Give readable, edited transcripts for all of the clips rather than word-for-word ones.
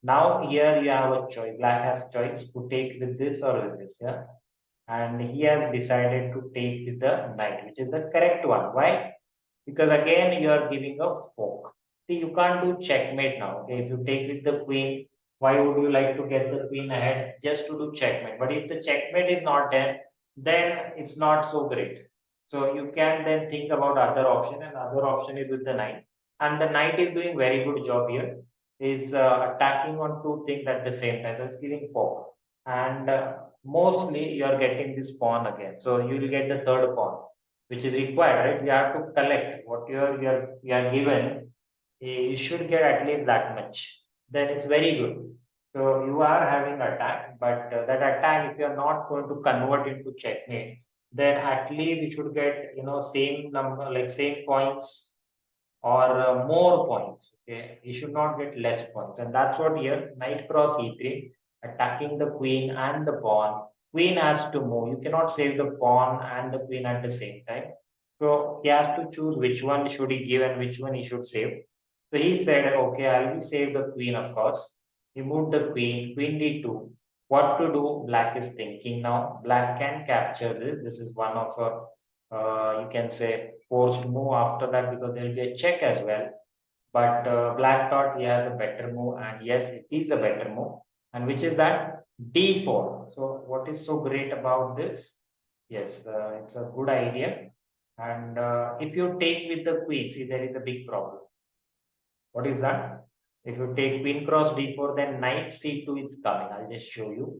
Now here you have a choice. Black has choice to take with this or with this. Yeah. And he has decided to take with the knight, which is the correct one. Why? Because again you are giving a fork. See, you can't do checkmate now. Okay, if you take with the queen, why would you like to get the queen ahead just to do checkmate? But if the checkmate is not there, then it's not so great. So you can then think about other option, and other option is with the knight. And the knight is doing very good job here. Is attacking on two things at the same time. So it's giving fork. And mostly you are getting this pawn again. So you will get the third pawn, which is required, right? You have to collect what you are given. You should get at least that much. Then it's very good. So you are having attack, but that attack, if you are not going to convert into checkmate, then at least you should get same number, like same points or more points. Okay, you should not get less points, and that's what here knight cross e3, attacking the queen and the pawn. Queen has to move. You cannot save the pawn and the queen at the same time. So he has to choose which one should he give and which one he should save. So he said, okay, I will save the queen, of course. He moved the queen, queen d2. What to do? Black is thinking now. Black can capture this. This is one of you can say forced move after that, because there will be a check as well. But Black thought he has a better move, and yes, it is a better move. And which is that d4. So what is so great about this? Yes, it's a good idea. And if you take with the queen, see, there is a big problem. What is that? If you take queen cross d4, then knight c2 is coming. I'll just show you.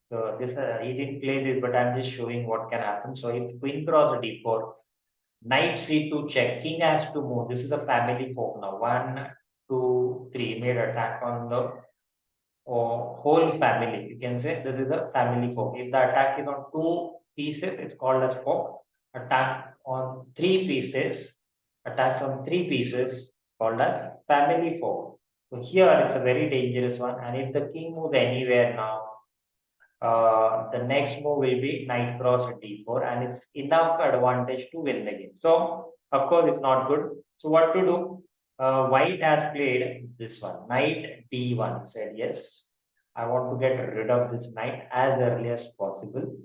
So this he didn't play this, but I'm just showing what can happen. So if queen cross d4, knight c2 check, king has to move. This is a family fork now. 1, 2, 3. Made attack on the whole family. You can say this is a family fork. If the attack is on 2 pieces, it's called as fork. Attack on 3 pieces, attacks on 3 pieces, called as family fork. So here it's a very dangerous one. And if the king moves anywhere now, the next move will be knight cross d4, and it's enough advantage to win the game. So, of course, it's not good. So, what to do? White has played this one, knight d1. Said, yes, I want to get rid of this knight as early as possible.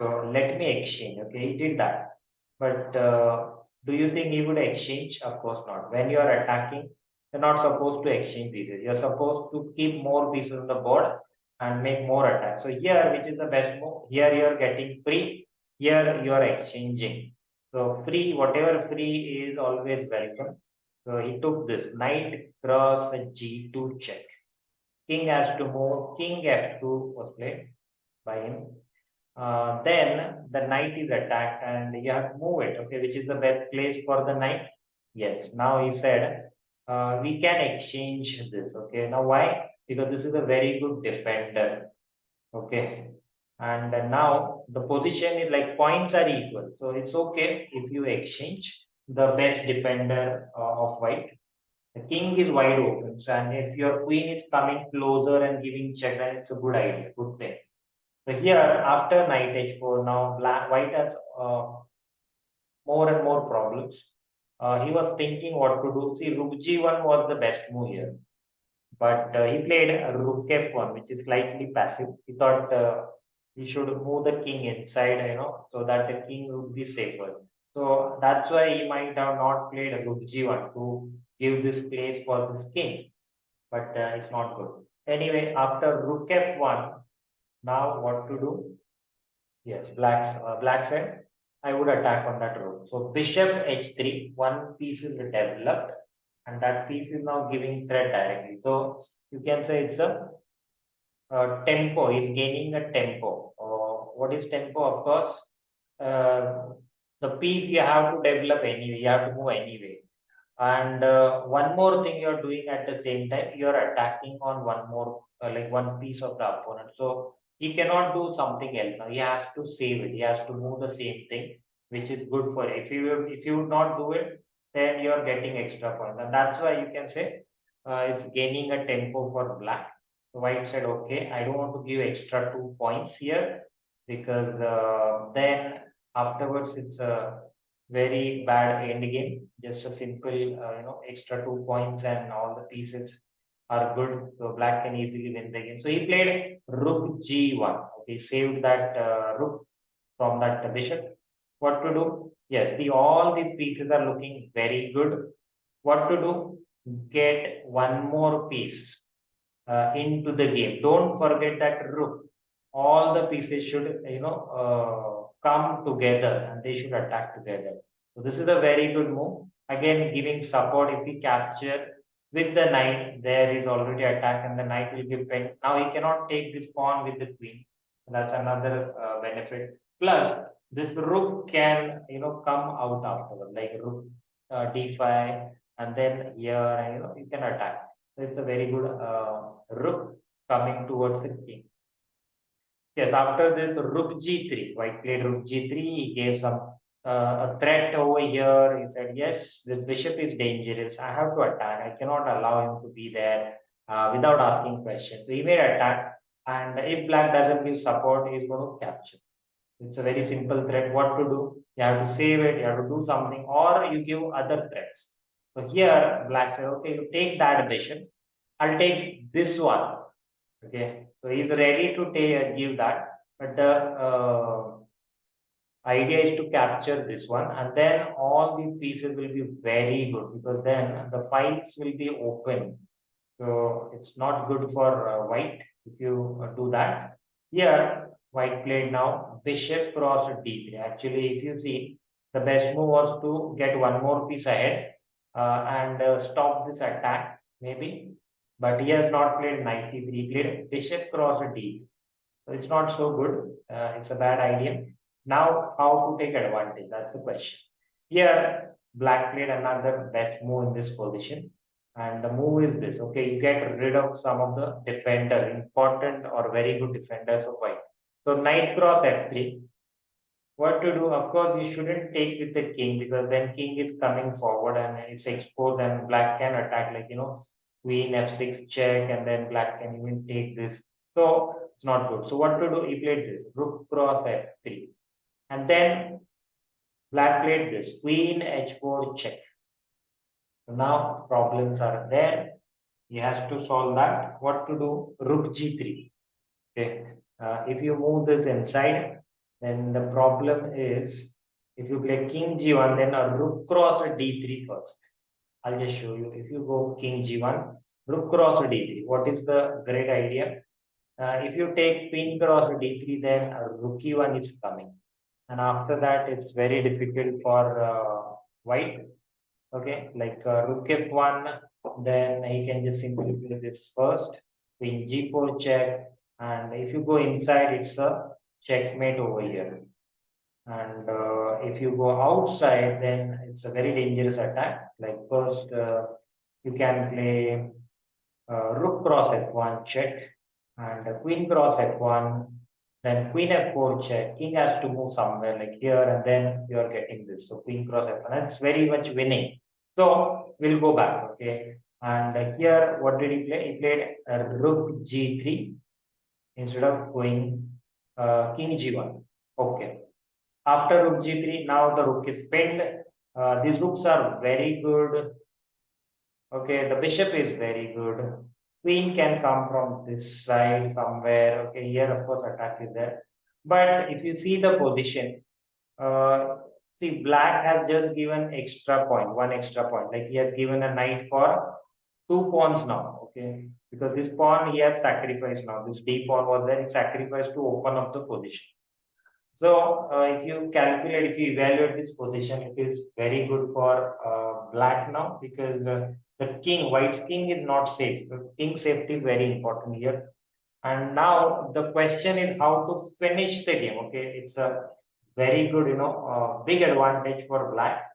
So, let me exchange. Okay, he did that. But do you think he would exchange? Of course not. When you are attacking, you're not supposed to exchange pieces. You're supposed to keep more pieces on the board and make more attacks. So here, which is the best move? Here you are getting free. Here you are exchanging. So free, whatever free is always welcome. So he took this knight cross g2 check. King has to move. King f2 was played by him. Then the knight is attacked and you have to move it. Okay, which is the best place for the knight? Yes. Now he said we can exchange this. Okay. Now why? Because this is a very good defender. Okay. And now the position is like points are equal. So it's okay if you exchange the best defender of white. The king is wide open. So, and if your queen is coming closer and giving check, then it's a good idea, good thing. So here, after knight h4, now white has more and more problems. He was thinking what to do. See, rook g1 was the best move here. But he played rook f1, which is slightly passive. He thought he should move the king inside, so that the king would be safer. So that's why he might have not played rook g1 to give this place for this king. But it's not good. Anyway, after rook f1, now what to do? Yes, black side. I would attack on that rook. So bishop h3, one piece is developed, and that piece is now giving threat directly. So you can say it's a tempo. Is gaining a tempo. What is tempo? Of course, uh, the piece you have to develop anyway. You have to move anyway. And one more thing you're doing at the same time, you're attacking on one more, like one piece of the opponent. So he cannot do something else. Now he has to save it. He has to move the same thing, which is good for it. If you would not do it, then you're getting extra points, and that's why you can say it's gaining a tempo for black. So white said, okay, I don't want to give extra 2 points here, because then afterwards it's a very bad end game. Just a simple, extra 2 points and all the pieces are good, so black can easily win the game. So he played rook g1. Okay, saved that rook from that bishop. What to do? Yes, all these pieces are looking very good. What to do? Get one more piece into the game. Don't forget that rook. All the pieces should, come together and they should attack together. So this is a very good move. Again, giving support. If we capture with the knight, there is already attack and the knight will be pinned. Now he cannot take this pawn with the queen. That's another benefit. Plus, this rook can, come out afterward, like rook d5, and then here, and you can attack. So it's a very good rook coming towards the king. Yes, after this rook g3, white played rook g3. He gave some a threat over here. He said, yes, the bishop is dangerous. I have to attack. I cannot allow him to be there without asking questions. So he may attack. And if black doesn't give support, he's going to capture. It's a very simple threat. What to do? You have to save it. You have to do something, or you give other threats. So here, black said, okay, you take that bishop. I'll take this one. Okay, so he's ready to take give that, but the idea is to capture this one, and then all these pieces will be very good because then the fights will be open. So it's not good for white if you do that. Here, white played now bishop cross d3. Actually, if you see, the best move was to get one more piece ahead and stop this attack, maybe. But he has not played knight e3. He played bishop cross d. So it's not so good. It's a bad idea. Now, how to take advantage? That's the question. Here, black played another best move in this position. And the move is this. Okay, you get rid of some of the defender, important or very good defenders of white. So knight cross f3. What to do? Of course, you shouldn't take with the king because then king is coming forward and it's exposed and black can attack, like, queen f6 check, and then black can even take this. So it's not good. So what to do? He played this rook cross f3. And then black played this queen h4 check. So now problems are there. He has to solve that. What to do? Rook g3. Okay. If you move this inside, then the problem is if you play king g1, then a rook cross d3 first. I'll just show you. If you go king g1, rook cross d3. What is the great idea? If you take queen cross d3, then a rook e1 is coming. And after that, it's very difficult for white. Okay, like rook f1, then he can just simply play this first, queen g4 check, and if you go inside, it's a checkmate over here. And if you go outside, then it's a very dangerous attack. Like first, you can play rook cross f1 check, and queen cross f1, then queen f4 check. King has to move somewhere like here, and then you are getting this. So queen cross f1, that's very much winning. So we'll go back, okay. And here, what did he play? He played rook g3 instead of going king g1. Okay. After rook g3, now the rook is pinned. These rooks are very good. Okay, the bishop is very good. Queen can come from this side somewhere. Okay, here of course attack is there. But if you see the position, see, black has just given extra point, one extra point. Like he has given a knight for 2 pawns now. Okay, because this pawn he has sacrificed now. This d pawn was there, he sacrificed to open up the position. So if you calculate, if you evaluate this position, it is very good for black now because the king, white's king is not safe. The king safety is very important here. And now the question is how to finish the game. Okay, it's a very good, big advantage for black.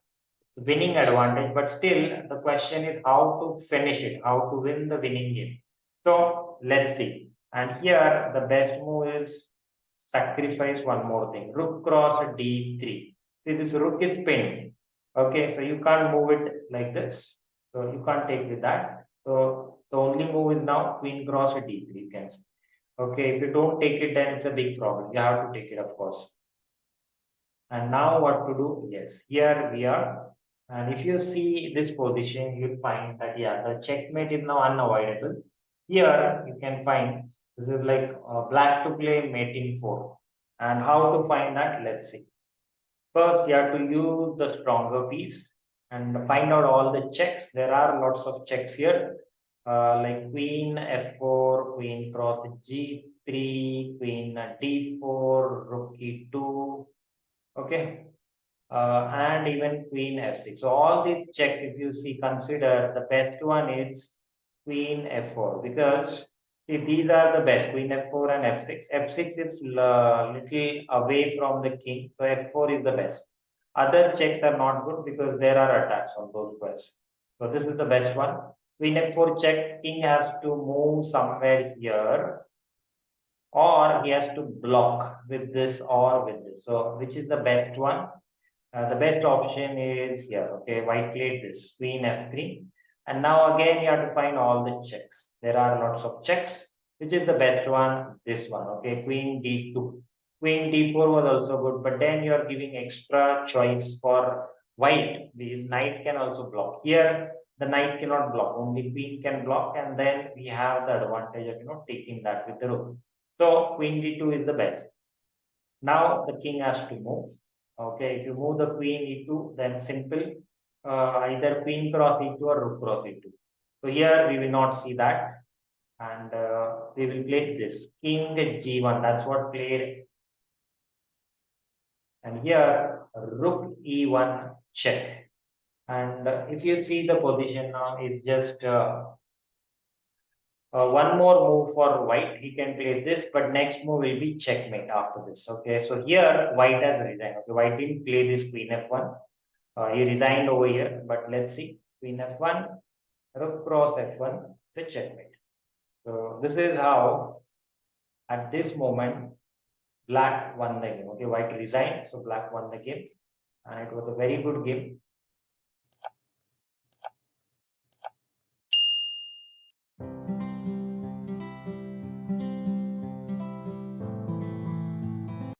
It's winning advantage, but still the question is how to finish it, how to win the winning game. So let's see. And here the best move is sacrifice one more thing. Rook cross d3. See, this rook is pinned. Okay, so you can't move it like this. So you can't take with that. So the only move is now queen cross d3. You can see. Okay, if you don't take it, then it's a big problem. You have to take it, of course. And now what to do? Yes, here we are. And if you see this position, you'll find that yeah, the checkmate is now unavoidable. Here you can find this is like black to play mate in 4. And how to find that? Let's see. First, you have to use the stronger piece and find out all the checks. There are lots of checks here, like queen f4, queen cross g3, queen d4, rook e2. Okay, and even queen f6. So all these checks, if you see, consider the best one is queen f4 because see, these are the best, queen f4 and f6. F6 is little away from the king, so f4 is the best. Other checks are not good because there are attacks on those squares. So this is the best one. Queen f4 check, king has to move somewhere here, or he has to block with this or with this. So which is the best one? The best option is here. Okay, white played this queen f3, and now again you have to find all the checks. There are lots of checks. Which is the best one? This one. Okay, queen d2. Queen d4 was also good, but then you are giving extra choice for white. This knight can also block. Here the knight cannot block. Only queen can block, and then we have the advantage of taking that with the rook. So queen d2 is the best. Now the king has to move. Okay, if you move the queen e2, then simple, either queen cross e2 or rook cross e2. So here we will not see that, and we will play this king g1. That's what played, and here rook e1 check. And if you see the position now is just one more move for white. He can play this, but next move will be checkmate after this. Okay, so here white has resigned. Okay, white didn't play this queen f1. He resigned over here, but let's see. Queen f1, rook cross f1, the checkmate. So this is how, at this moment, black won the game. Okay, white resigned, so black won the game, and it was a very good game.